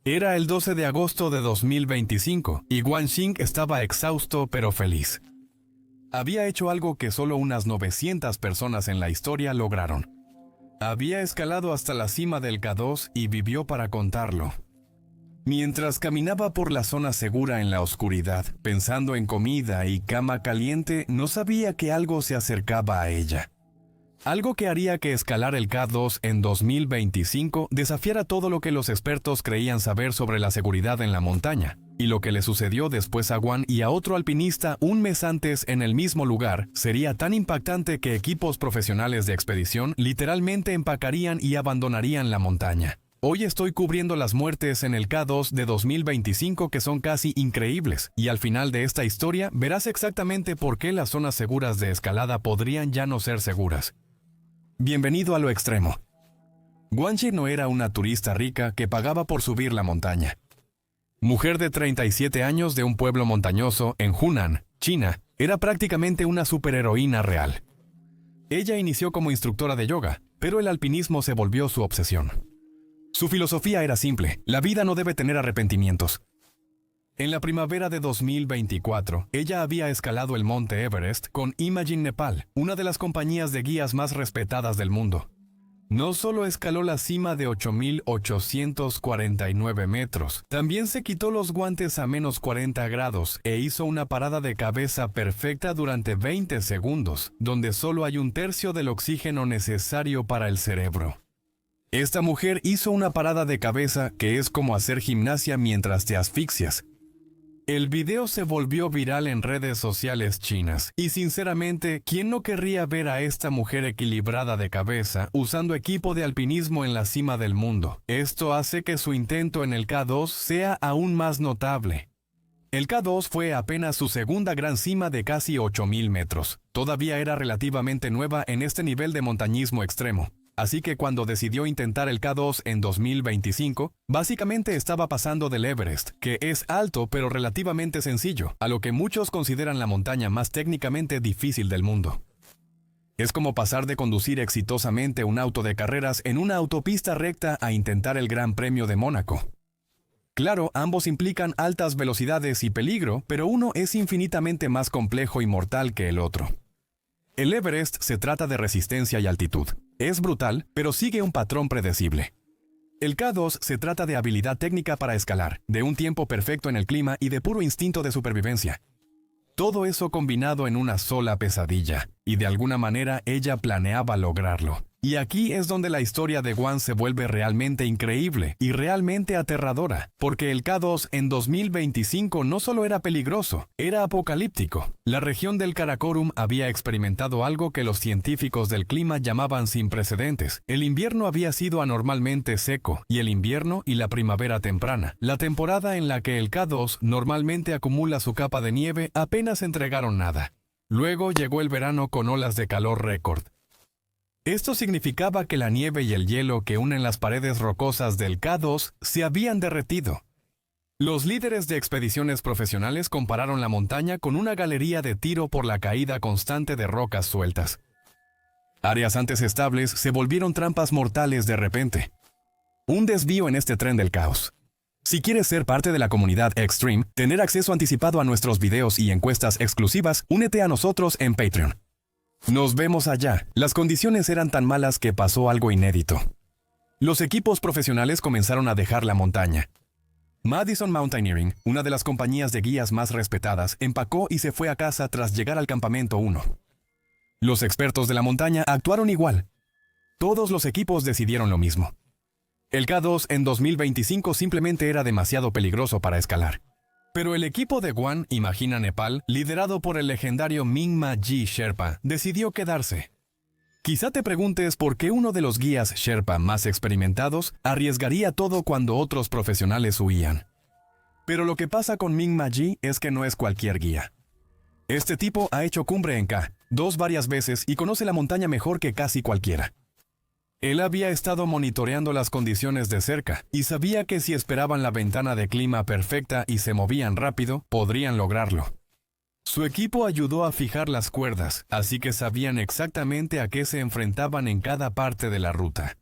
Era el 12 de agosto de 2025 y Guanxing estaba exhausto pero feliz. Había hecho algo que solo unas 900 personas en la historia lograron. Había escalado hasta la cima del K2 y vivió para contarlo. Mientras caminaba por la zona segura en la oscuridad, pensando en comida y cama caliente, no sabía que algo se acercaba a ella. Algo que haría que escalar el K2 en 2025 desafiara todo lo que los expertos creían saber sobre la seguridad en la montaña. Y lo que le sucedió después a Guan y a otro alpinista un mes antes en el mismo lugar sería tan impactante que equipos profesionales de expedición literalmente empacarían y abandonarían la montaña. Hoy estoy cubriendo las muertes en el K2 de 2025 que son casi increíbles, y al final de esta historia verás exactamente por qué las zonas seguras de escalada podrían ya no ser seguras. Bienvenido a lo extremo. Guanxi no era una turista rica que pagaba por subir la montaña. Mujer de 37 años de un pueblo montañoso en Hunan, China, era prácticamente una superheroína real. Ella inició como instructora de yoga, pero el alpinismo se volvió su obsesión. Su filosofía era simple: la vida no debe tener arrepentimientos. En la primavera de 2024, ella había escalado el monte Everest con Imagine Nepal, una de las compañías de guías más respetadas del mundo. No solo escaló la cima de 8.849 metros, también se quitó los guantes a menos 40 grados e hizo una parada de cabeza perfecta durante 20 segundos, donde solo hay un tercio del oxígeno necesario para el cerebro. Esta mujer hizo una parada de cabeza que es como hacer gimnasia mientras te asfixias. El video se volvió viral en redes sociales chinas, y sinceramente, ¿quién no querría ver a esta mujer equilibrada de cabeza usando equipo de alpinismo en la cima del mundo? Esto hace que su intento en el K2 sea aún más notable. El K2 fue apenas su segunda gran cima de casi 8.000 metros. Todavía era relativamente nueva en este nivel de montañismo extremo. Así que cuando decidió intentar el K2 en 2025, básicamente estaba pasando del Everest, que es alto pero relativamente sencillo, a lo que muchos consideran la montaña más técnicamente difícil del mundo. Es como pasar de conducir exitosamente un auto de carreras en una autopista recta a intentar el Gran Premio de Mónaco. Claro, ambos implican altas velocidades y peligro, pero uno es infinitamente más complejo y mortal que el otro. El Everest se trata de resistencia y altitud. Es brutal, pero sigue un patrón predecible. El K2 se trata de habilidad técnica para escalar, de un tiempo perfecto en el clima y de puro instinto de supervivencia. Todo eso combinado en una sola pesadilla, y de alguna manera ella planeaba lograrlo. Y aquí es donde la historia de Guan se vuelve realmente increíble y realmente aterradora, porque el K2 en 2025 no solo era peligroso, era apocalíptico. La región del Karakorum había experimentado algo que los científicos del clima llamaban sin precedentes. El invierno había sido anormalmente seco, y el invierno y la primavera temprana, la temporada en la que el K2 normalmente acumula su capa de nieve, apenas entregaron nada. Luego llegó el verano con olas de calor récord. Esto significaba que la nieve y el hielo que unen las paredes rocosas del K2 se habían derretido. Los líderes de expediciones profesionales compararon la montaña con una galería de tiro por la caída constante de rocas sueltas. Áreas antes estables se volvieron trampas mortales de repente. Un desvío en este tren del caos. Si quieres ser parte de la comunidad Extreme, tener acceso anticipado a nuestros videos y encuestas exclusivas, únete a nosotros en Patreon. Nos vemos allá. Las condiciones eran tan malas que pasó algo inédito. Los equipos profesionales comenzaron a dejar la montaña. Madison Mountaineering, una de las compañías de guías más respetadas, empacó y se fue a casa tras llegar al campamento 1. Los expertos de la montaña actuaron igual. Todos los equipos decidieron lo mismo. El K2 en 2025 simplemente era demasiado peligroso para escalar. Pero el equipo de Guan, Imagine Nepal, liderado por el legendario Mingma Ji Sherpa, decidió quedarse. Quizá te preguntes por qué uno de los guías Sherpa más experimentados arriesgaría todo cuando otros profesionales huían. Pero lo que pasa con Mingma Ji es que no es cualquier guía. Este tipo ha hecho cumbre en K2 varias veces y conoce la montaña mejor que casi cualquiera. Él había estado monitoreando las condiciones de cerca y sabía que si esperaban la ventana de clima perfecta y se movían rápido, podrían lograrlo. Su equipo ayudó a fijar las cuerdas, así que sabían exactamente a qué se enfrentaban en cada parte de la ruta.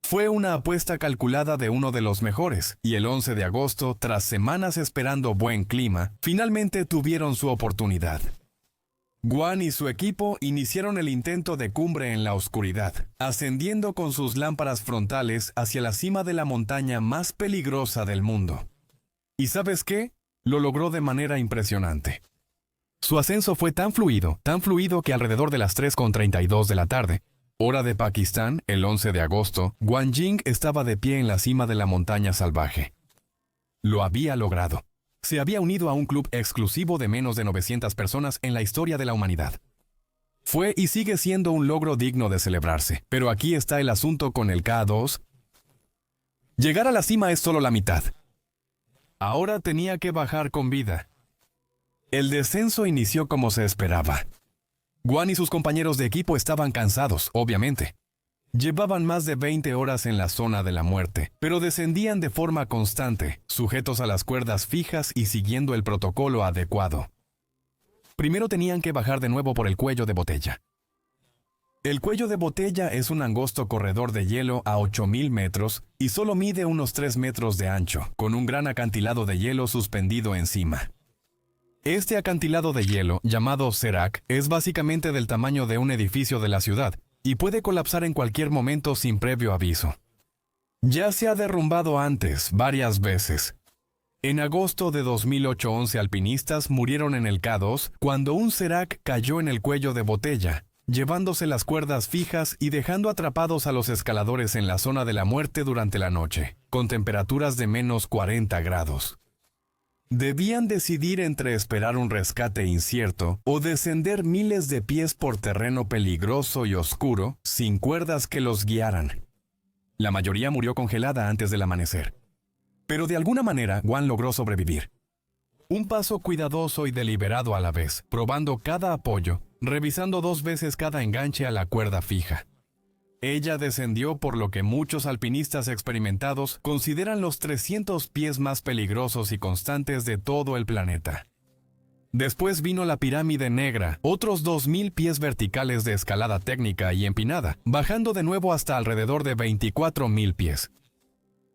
Fue una apuesta calculada de uno de los mejores, y el 11 de agosto, tras semanas esperando buen clima, finalmente tuvieron su oportunidad. Guan y su equipo iniciaron el intento de cumbre en la oscuridad, ascendiendo con sus lámparas frontales hacia la cima de la montaña más peligrosa del mundo. ¿Y sabes qué? Lo logró de manera impresionante. Su ascenso fue tan fluido que alrededor de las 3:32 de la tarde, hora de Pakistán, el 11 de agosto, Guan Ying estaba de pie en la cima de la montaña salvaje. Lo había logrado. Se había unido a un club exclusivo de menos de 900 personas en la historia de la humanidad. Fue y sigue siendo un logro digno de celebrarse, pero aquí está el asunto con el K2. Llegar a la cima es solo la mitad. Ahora tenía que bajar con vida. El descenso inició como se esperaba. Guan y sus compañeros de equipo estaban cansados, obviamente. Llevaban más de 20 horas en la zona de la muerte, pero descendían de forma constante, sujetos a las cuerdas fijas y siguiendo el protocolo adecuado. Primero tenían que bajar de nuevo por el cuello de botella. El cuello de botella es un angosto corredor de hielo a 8.000 metros y solo mide unos 3 metros de ancho, con un gran acantilado de hielo suspendido encima. Este acantilado de hielo, llamado Serac, es básicamente del tamaño de un edificio de la ciudad, y puede colapsar en cualquier momento sin previo aviso. Ya se ha derrumbado antes, varias veces. En agosto de 2008, 11 alpinistas murieron en el K2 cuando un Serac cayó en el cuello de botella, llevándose las cuerdas fijas y dejando atrapados a los escaladores en la zona de la muerte durante la noche, con temperaturas de menos 40 grados. Debían decidir entre esperar un rescate incierto o descender miles de pies por terreno peligroso y oscuro, sin cuerdas que los guiaran. La mayoría murió congelada antes del amanecer. Pero de alguna manera, Guan logró sobrevivir. Un paso cuidadoso y deliberado a la vez, probando cada apoyo, revisando 2 veces cada enganche a la cuerda fija. Ella descendió por lo que muchos alpinistas experimentados consideran los 300 pies más peligrosos y constantes de todo el planeta. Después vino la pirámide negra, otros 2.000 pies verticales de escalada técnica y empinada, bajando de nuevo hasta alrededor de 24.000 pies.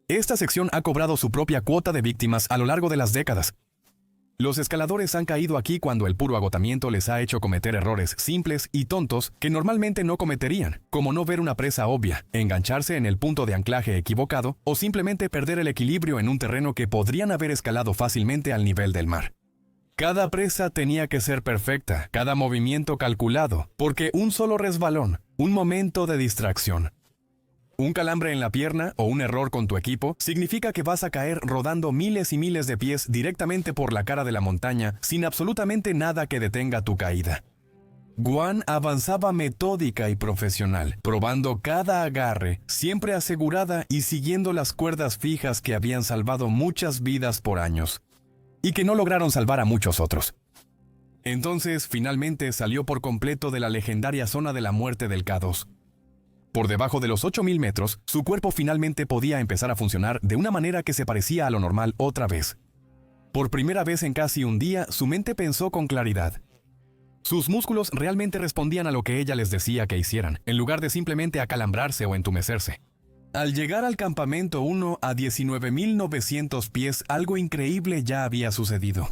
Esta sección ha cobrado su propia cuota de víctimas a lo largo de las décadas. Los escaladores han caído aquí cuando el puro agotamiento les ha hecho cometer errores simples y tontos que normalmente no cometerían, como no ver una presa obvia, engancharse en el punto de anclaje equivocado o simplemente perder el equilibrio en un terreno que podrían haber escalado fácilmente al nivel del mar. Cada presa tenía que ser perfecta, cada movimiento calculado, porque un solo resbalón, un momento de distracción, un calambre en la pierna o un error con tu equipo significa que vas a caer rodando miles y miles de pies directamente por la cara de la montaña sin absolutamente nada que detenga tu caída. Guan avanzaba metódica y profesional, probando cada agarre, siempre asegurada y siguiendo las cuerdas fijas que habían salvado muchas vidas por años, y que no lograron salvar a muchos otros. Entonces, finalmente salió por completo de la legendaria zona de la muerte del K2. Por debajo de los 8.000 metros, su cuerpo finalmente podía empezar a funcionar de una manera que se parecía a lo normal otra vez. Por primera vez en casi un día, su mente pensó con claridad. Sus músculos realmente respondían a lo que ella les decía que hicieran, en lugar de simplemente acalambrarse o entumecerse. Al llegar al campamento 1 a 19.900 pies, algo increíble ya había sucedido.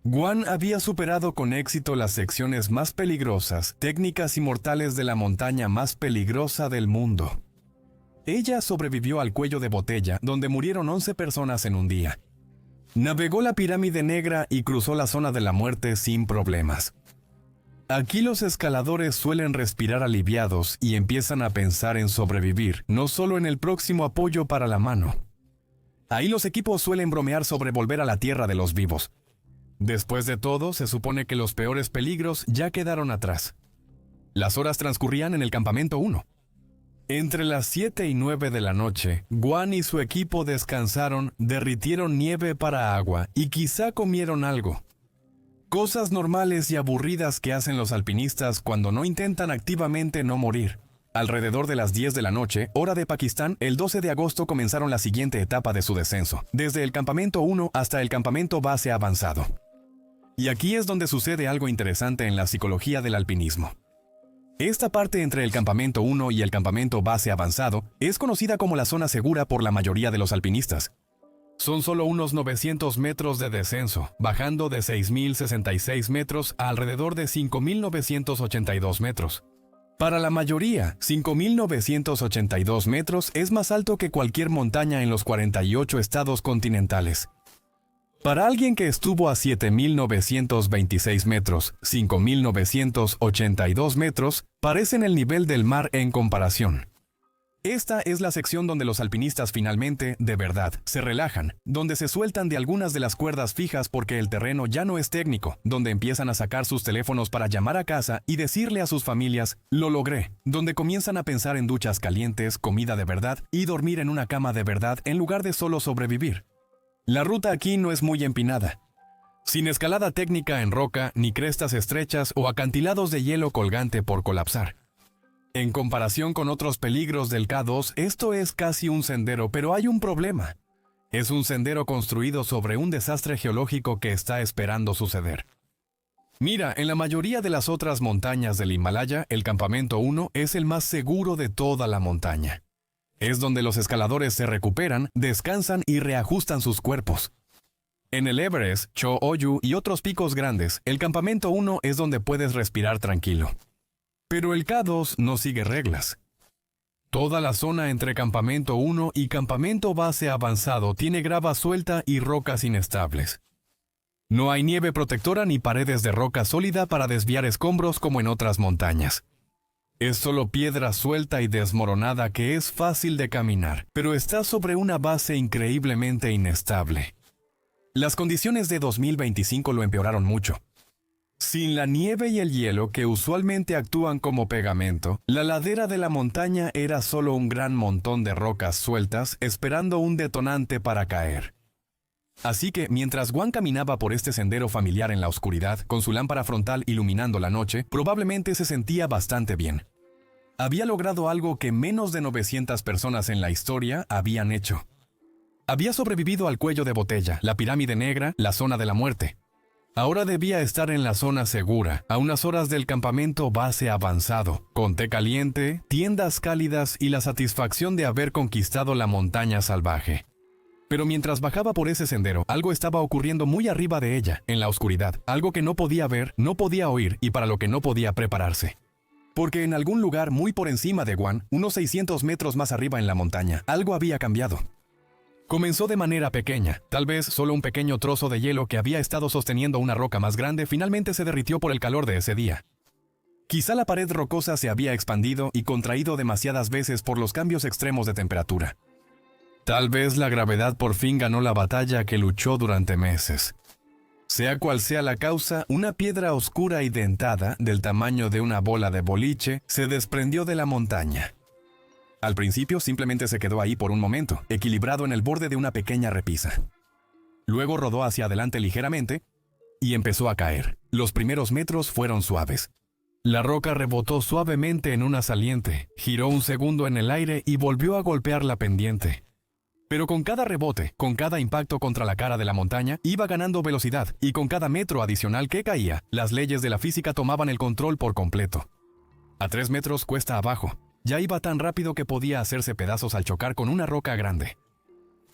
Guan había superado con éxito las secciones más peligrosas, técnicas y mortales de la montaña más peligrosa del mundo. Ella sobrevivió al cuello de botella, donde murieron 11 personas en un día. Navegó la pirámide negra y cruzó la zona de la muerte sin problemas. Aquí los escaladores suelen respirar aliviados y empiezan a pensar en sobrevivir, no solo en el próximo apoyo para la mano. Ahí los equipos suelen bromear sobre volver a la tierra de los vivos. Después de todo, se supone que los peores peligros ya quedaron atrás. Las horas transcurrían en el campamento 1. Entre las 7 y 9 de la noche, Guan y su equipo descansaron, derritieron nieve para agua y quizá comieron algo. Cosas normales y aburridas que hacen los alpinistas cuando no intentan activamente no morir. Alrededor de las 10 de la noche, hora de Pakistán, el 12 de agosto comenzaron la siguiente etapa de su descenso, desde el campamento 1 hasta el campamento base avanzado. Y aquí es donde sucede algo interesante en la psicología del alpinismo. Esta parte entre el campamento 1 y el campamento base avanzado es conocida como la zona segura por la mayoría de los alpinistas. Son solo unos 900 metros de descenso, bajando de 6.066 metros a alrededor de 5.982 metros. Para la mayoría, 5.982 metros es más alto que cualquier montaña en los 48 estados continentales. Para alguien que estuvo a 7.926 metros, 5.982 metros parecen el nivel del mar en comparación. Esta es la sección donde los alpinistas finalmente, de verdad, se relajan, donde se sueltan de algunas de las cuerdas fijas porque el terreno ya no es técnico, donde empiezan a sacar sus teléfonos para llamar a casa y decirle a sus familias, «Lo logré», donde comienzan a pensar en duchas calientes, comida de verdad y dormir en una cama de verdad en lugar de solo sobrevivir. La ruta aquí no es muy empinada. Sin escalada técnica en roca, ni crestas estrechas o acantilados de hielo colgante por colapsar. En comparación con otros peligros del K2, esto es casi un sendero, pero hay un problema. Es un sendero construido sobre un desastre geológico que está esperando suceder. Mira, en la mayoría de las otras montañas del Himalaya, el campamento 1 es el más seguro de toda la montaña. Es donde los escaladores se recuperan, descansan y reajustan sus cuerpos. En el Everest, Cho Oyu y otros picos grandes, el campamento 1 es donde puedes respirar tranquilo. Pero el K2 no sigue reglas. Toda la zona entre campamento 1 y campamento base avanzado tiene grava suelta y rocas inestables. No hay nieve protectora ni paredes de roca sólida para desviar escombros como en otras montañas. Es solo piedra suelta y desmoronada que es fácil de caminar, pero está sobre una base increíblemente inestable. Las condiciones de 2025 lo empeoraron mucho. Sin la nieve y el hielo que usualmente actúan como pegamento, la ladera de la montaña era solo un gran montón de rocas sueltas esperando un detonante para caer. Así que, mientras Guan caminaba por este sendero familiar en la oscuridad, con su lámpara frontal iluminando la noche, probablemente se sentía bastante bien. Había logrado algo que menos de 900 personas en la historia habían hecho. Había sobrevivido al cuello de botella, la pirámide negra, la zona de la muerte. Ahora debía estar en la zona segura, a unas horas del campamento base avanzado, con té caliente, tiendas cálidas y la satisfacción de haber conquistado la montaña salvaje. Pero mientras bajaba por ese sendero, algo estaba ocurriendo muy arriba de ella, en la oscuridad, algo que no podía ver, no podía oír y para lo que no podía prepararse. Porque en algún lugar muy por encima de Guan, unos 600 metros más arriba en la montaña, algo había cambiado. Comenzó de manera pequeña, tal vez solo un pequeño trozo de hielo que había estado sosteniendo una roca más grande finalmente se derritió por el calor de ese día. Quizá la pared rocosa se había expandido y contraído demasiadas veces por los cambios extremos de temperatura. Tal vez la gravedad por fin ganó la batalla que luchó durante meses. Sea cual sea la causa, una piedra oscura y dentada, del tamaño de una bola de boliche, se desprendió de la montaña. Al principio simplemente se quedó ahí por un momento, equilibrado en el borde de una pequeña repisa. Luego rodó hacia adelante ligeramente y empezó a caer. Los primeros metros fueron suaves. La roca rebotó suavemente en una saliente, giró un segundo en el aire y volvió a golpear la pendiente. Pero con cada rebote, con cada impacto contra la cara de la montaña, iba ganando velocidad y con cada metro adicional que caía, las leyes de la física tomaban el control por completo. A 3 metros cuesta abajo. Ya iba tan rápido que podía hacerse pedazos al chocar con una roca grande.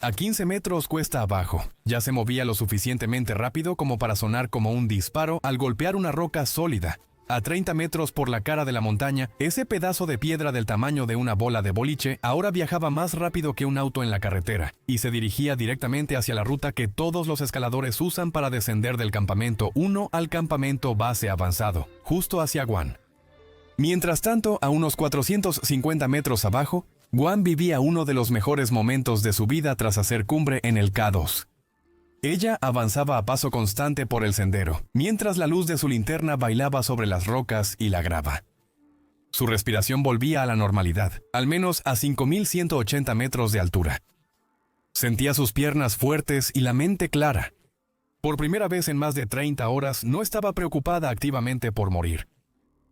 A 15 metros cuesta abajo. Ya se movía lo suficientemente rápido como para sonar como un disparo al golpear una roca sólida. A 30 metros por la cara de la montaña, ese pedazo de piedra del tamaño de una bola de boliche ahora viajaba más rápido que un auto en la carretera y se dirigía directamente hacia la ruta que todos los escaladores usan para descender del campamento 1 al campamento base avanzado, justo hacia Guan. Mientras tanto, a unos 450 metros abajo, Guan vivía uno de los mejores momentos de su vida tras hacer cumbre en el K2. Ella avanzaba a paso constante por el sendero, mientras la luz de su linterna bailaba sobre las rocas y la grava. Su respiración volvía a la normalidad, al menos a 5.180 metros de altura. Sentía sus piernas fuertes y la mente clara. Por primera vez en más de 30 horas, no estaba preocupada activamente por morir.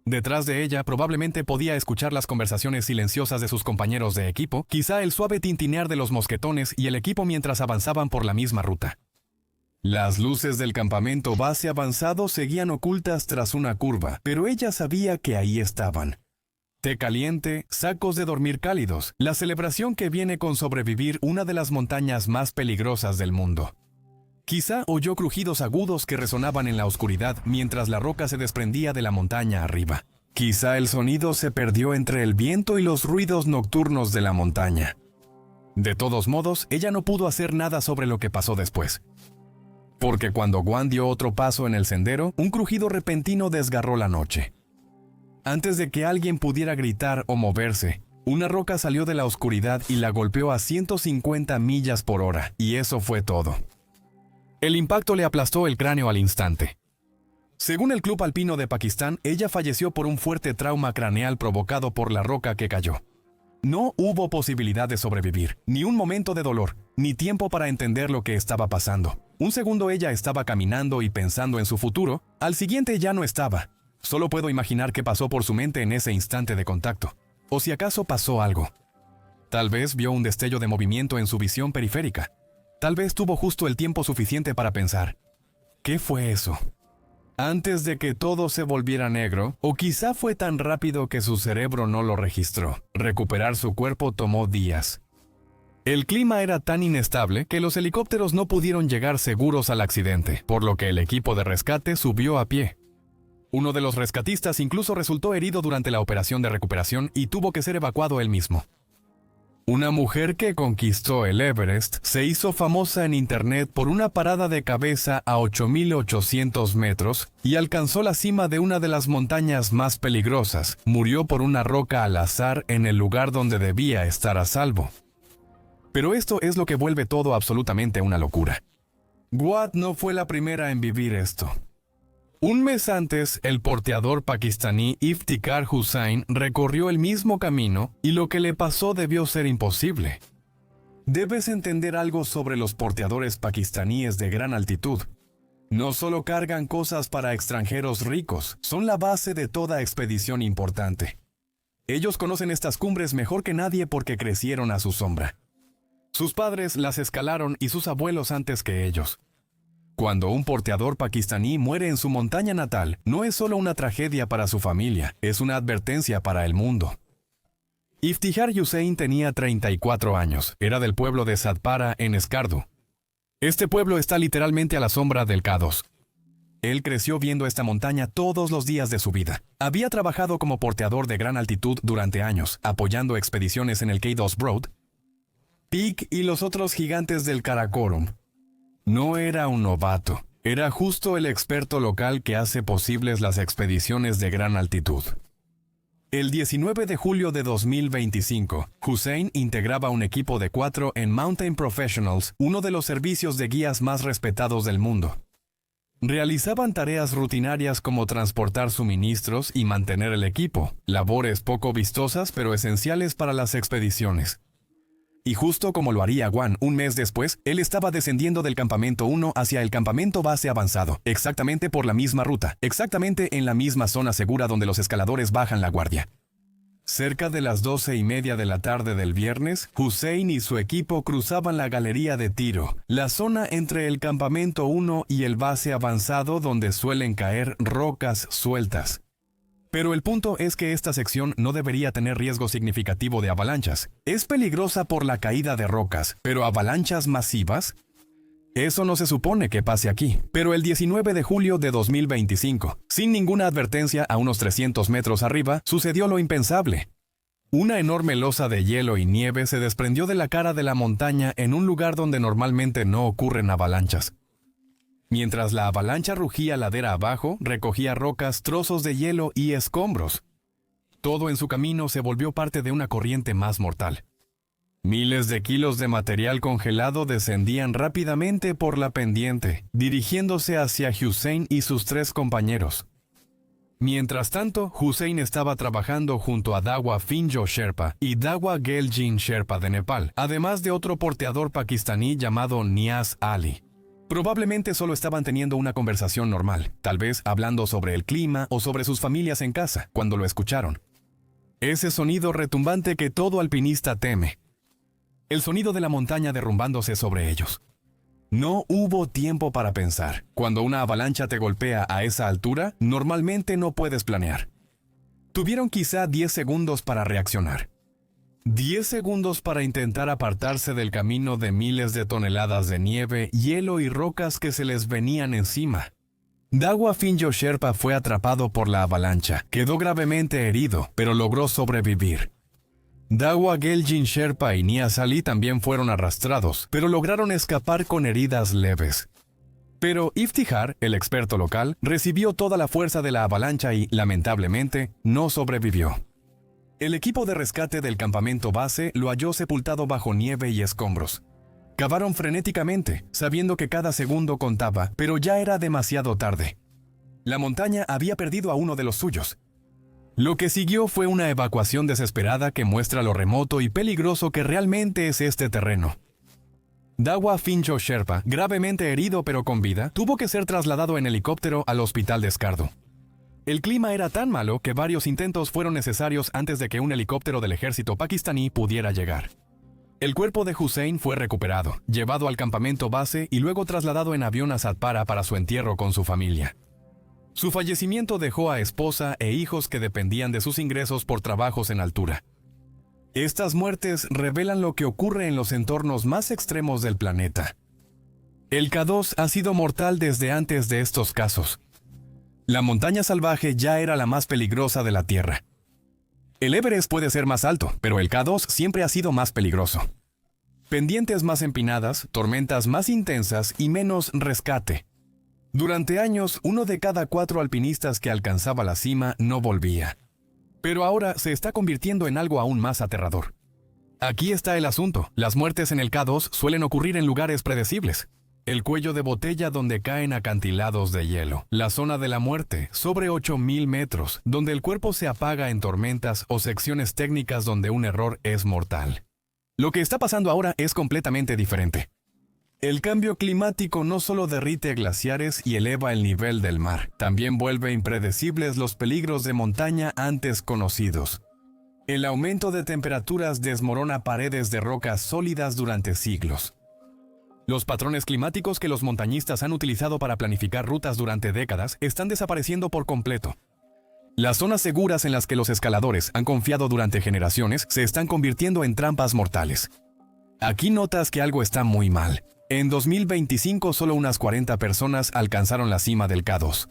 Detrás de ella probablemente podía escuchar las conversaciones silenciosas de sus compañeros de equipo, quizá el suave tintinear de los mosquetones y el equipo mientras avanzaban por la misma ruta. Las luces del campamento base avanzado seguían ocultas tras una curva, pero ella sabía que ahí estaban. Té caliente, sacos de dormir cálidos, la celebración que viene con sobrevivir una de las montañas más peligrosas del mundo. Quizá oyó crujidos agudos que resonaban en la oscuridad mientras la roca se desprendía de la montaña arriba. Quizá el sonido se perdió entre el viento y los ruidos nocturnos de la montaña. De todos modos, ella no pudo hacer nada sobre lo que pasó después. Porque cuando Gwan dio otro paso en el sendero, un crujido repentino desgarró la noche. Antes de que alguien pudiera gritar o moverse, una roca salió de la oscuridad y la golpeó a 150 millas por hora, y eso fue todo. El impacto le aplastó el cráneo al instante. Según el Club Alpino de Pakistán, ella falleció por un fuerte trauma craneal provocado por la roca que cayó. No hubo posibilidad de sobrevivir, ni un momento de dolor, ni tiempo para entender lo que estaba pasando. Un segundo ella estaba caminando y pensando en su futuro, al siguiente ya no estaba. Solo puedo imaginar qué pasó por su mente en ese instante de contacto. O si acaso pasó algo. Tal vez vio un destello de movimiento en su visión periférica. Tal vez tuvo justo el tiempo suficiente para pensar. ¿Qué fue eso? Antes de que todo se volviera negro, o quizá fue tan rápido que su cerebro no lo registró. Recuperar su cuerpo tomó días. El clima era tan inestable que los helicópteros no pudieron llegar seguros al accidente, por lo que el equipo de rescate subió a pie. Uno de los rescatistas incluso resultó herido durante la operación de recuperación y tuvo que ser evacuado él mismo. Una mujer que conquistó el Everest se hizo famosa en internet por una parada de cabeza a 8.800 metros y alcanzó la cima de una de las montañas más peligrosas. Murió por una roca al azar en el lugar donde debía estar a salvo. Pero esto es lo que vuelve todo absolutamente una locura. Gwan no fue la primera en vivir esto. Un mes antes, el porteador pakistaní Iftikhar Hussain recorrió el mismo camino y lo que le pasó debió ser imposible. Debes entender algo sobre los porteadores pakistaníes de gran altitud. No solo cargan cosas para extranjeros ricos, son la base de toda expedición importante. Ellos conocen estas cumbres mejor que nadie porque crecieron a su sombra. Sus padres las escalaron y sus abuelos antes que ellos. Cuando un porteador pakistaní muere en su montaña natal, no es solo una tragedia para su familia, es una advertencia para el mundo. Iftikhar Hussain tenía 34 años, era del pueblo de Satpara en Skardu. Este pueblo está literalmente a la sombra del K2. Él creció viendo esta montaña todos los días de su vida. Había trabajado como porteador de gran altitud durante años, apoyando expediciones en el K2 Broad, Peak y los otros gigantes del Karakorum. No era un novato, era justo el experto local que hace posibles las expediciones de gran altitud. El 19 de julio de 2025, Hussain integraba un equipo de 4 en Mountain Professionals, uno de los servicios de guías más respetados del mundo. Realizaban tareas rutinarias como transportar suministros y mantener el equipo, labores poco vistosas pero esenciales para las expediciones. Y justo como lo haría Gwan un mes después, él estaba descendiendo del campamento 1 hacia el campamento base avanzado, exactamente por la misma ruta, exactamente en la misma zona segura donde los escaladores bajan la guardia. Cerca de las 12:30 de la tarde del viernes, Hussain y su equipo cruzaban la galería de tiro, la zona entre el campamento 1 y el base avanzado donde suelen caer rocas sueltas. Pero el punto es que esta sección no debería tener riesgo significativo de avalanchas. Es peligrosa por la caída de rocas, pero avalanchas masivas, eso no se supone que pase aquí. Pero el 19 de julio de 2025, sin ninguna advertencia a unos 300 metros arriba, sucedió lo impensable. Una enorme losa de hielo y nieve se desprendió de la cara de la montaña en un lugar donde normalmente no ocurren avalanchas. Mientras la avalancha rugía ladera abajo, recogía rocas, trozos de hielo y escombros. Todo en su camino se volvió parte de una corriente más mortal. Miles de kilos de material congelado descendían rápidamente por la pendiente, dirigiéndose hacia Hussain y sus 3 compañeros. Mientras tanto, Hussain estaba trabajando junto a Dawa Finjo Sherpa y Dawa Geljin Sherpa de Nepal, además de otro porteador pakistaní llamado Niaz Ali. Probablemente solo estaban teniendo una conversación normal, tal vez hablando sobre el clima o sobre sus familias en casa, cuando lo escucharon. Ese sonido retumbante que todo alpinista teme. El sonido de la montaña derrumbándose sobre ellos. No hubo tiempo para pensar. Cuando una avalancha te golpea a esa altura, normalmente no puedes planear. Tuvieron quizá 10 segundos para reaccionar. 10 segundos para intentar apartarse del camino de miles de toneladas de nieve, hielo y rocas que se les venían encima. Dawa Finjo Sherpa fue atrapado por la avalancha. Quedó gravemente herido, pero logró sobrevivir. Dawa Geljin Sherpa y Nia Sali también fueron arrastrados, pero lograron escapar con heridas leves. Pero Iftihar, el experto local, recibió toda la fuerza de la avalancha y, lamentablemente, no sobrevivió. El equipo de rescate del campamento base lo halló sepultado bajo nieve y escombros. Cavaron frenéticamente, sabiendo que cada segundo contaba, pero ya era demasiado tarde. La montaña había perdido a uno de los suyos. Lo que siguió fue una evacuación desesperada que muestra lo remoto y peligroso que realmente es este terreno. Dawa Finjo Sherpa, gravemente herido pero con vida, tuvo que ser trasladado en helicóptero al hospital de Skardu. El clima era tan malo que varios intentos fueron necesarios antes de que un helicóptero del ejército pakistaní pudiera llegar. El cuerpo de Hussein fue recuperado, llevado al campamento base y luego trasladado en avión a Satpara para su entierro con su familia. Su fallecimiento dejó a esposa e hijos que dependían de sus ingresos por trabajos en altura. Estas muertes revelan lo que ocurre en los entornos más extremos del planeta. El K2 ha sido mortal desde antes de estos casos. La montaña salvaje ya era la más peligrosa de la Tierra. El Everest puede ser más alto, pero el K2 siempre ha sido más peligroso. Pendientes más empinadas, tormentas más intensas y menos rescate. Durante años, 1 de cada 4 alpinistas que alcanzaba la cima no volvía. Pero ahora se está convirtiendo en algo aún más aterrador. Aquí está el asunto. Las muertes en el K2 suelen ocurrir en lugares predecibles. El cuello de botella donde caen acantilados de hielo. La zona de la muerte, sobre 8.000 metros, donde el cuerpo se apaga en tormentas o secciones técnicas donde un error es mortal. Lo que está pasando ahora es completamente diferente. El cambio climático no solo derrite glaciares y eleva el nivel del mar, también vuelve impredecibles los peligros de montaña antes conocidos. El aumento de temperaturas desmorona paredes de rocas sólidas durante siglos. Los patrones climáticos que los montañistas han utilizado para planificar rutas durante décadas están desapareciendo por completo. Las zonas seguras en las que los escaladores han confiado durante generaciones se están convirtiendo en trampas mortales. Aquí notas que algo está muy mal. En 2025 solo unas 40 personas alcanzaron la cima del K2.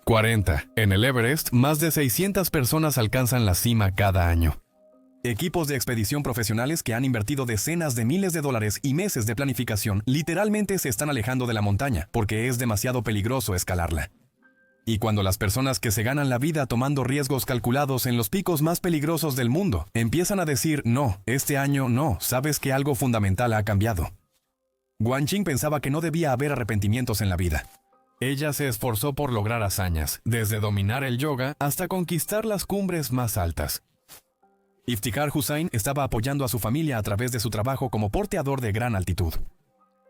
40. En el Everest, más de 600 personas alcanzan la cima cada año. Equipos de expedición profesionales que han invertido decenas de miles de dólares y meses de planificación literalmente se están alejando de la montaña porque es demasiado peligroso escalarla. Y cuando las personas que se ganan la vida tomando riesgos calculados en los picos más peligrosos del mundo empiezan a decir no, este año no, sabes que algo fundamental ha cambiado. Guanqing pensaba que no debía haber arrepentimientos en la vida. Ella se esforzó por lograr hazañas, desde dominar el yoga hasta conquistar las cumbres más altas. Iftihar Hussain estaba apoyando a su familia a través de su trabajo como porteador de gran altitud.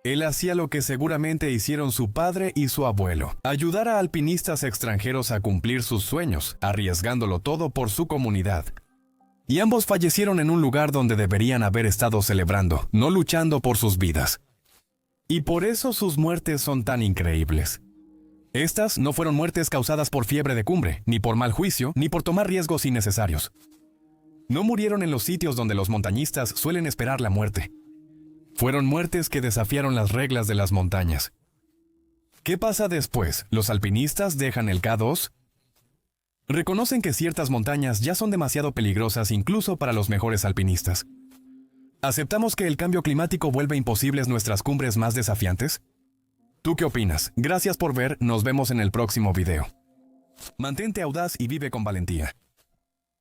Él hacía lo que seguramente hicieron su padre y su abuelo, ayudar a alpinistas extranjeros a cumplir sus sueños, arriesgándolo todo por su comunidad. Y ambos fallecieron en un lugar donde deberían haber estado celebrando, no luchando por sus vidas. Y por eso sus muertes son tan increíbles. Estas no fueron muertes causadas por fiebre de cumbre, ni por mal juicio, ni por tomar riesgos innecesarios. No murieron en los sitios donde los montañistas suelen esperar la muerte. Fueron muertes que desafiaron las reglas de las montañas. ¿Qué pasa después? ¿Los alpinistas dejan el K2? Reconocen que ciertas montañas ya son demasiado peligrosas incluso para los mejores alpinistas. ¿Aceptamos que el cambio climático vuelve imposibles nuestras cumbres más desafiantes? ¿Tú qué opinas? Gracias por ver, nos vemos en el próximo video. Mantente audaz y vive con valentía.